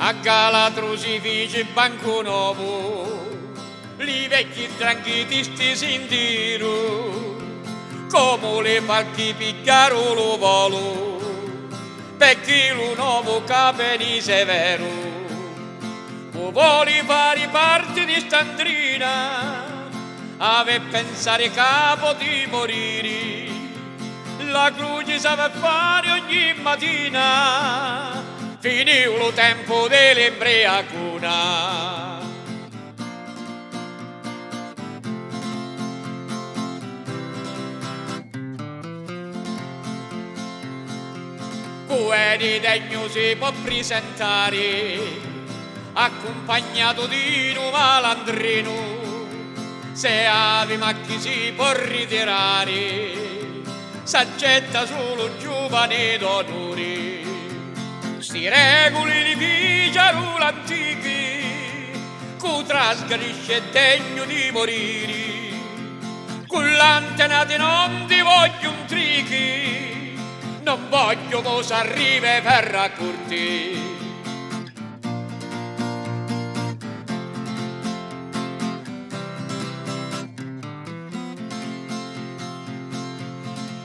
A Galatru si fece banco nuovo, li vecchi tranchitisti sentirono, come le falchi pigliaro lo volo, perché lo nuovo capeni severo, o vuole fare parte di standrina, ave pensare capo di morire, la croce sa fare ogni mattina, finì lo tempo dell'embriacuna. Cuore degno si può presentare, accompagnato di un malandrino, se ave ma chi si può ritirare, s'accetta solo giovane d'onore. Sti regoli di pigiaro l'antichi, cu trasgredisce degno di morire, con l'antenati non ti voglio un trichi, non voglio cosa arrive per raccorti.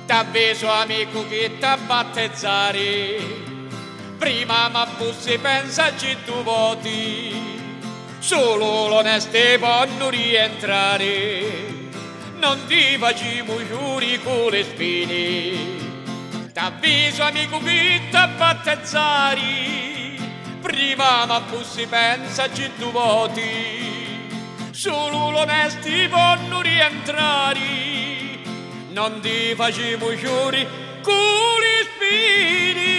T'avviso amico che t'ha battezzare, prima ma bussi pensaci tu voti, solo l'oneste possono rientrare, non ti facciamo giuri con le spine. T'avviso amico che t'ha battezzare, prima ma bussi pensaci tu voti, solo l'onesti possono rientrare, non ti facciamo giuri con le spine.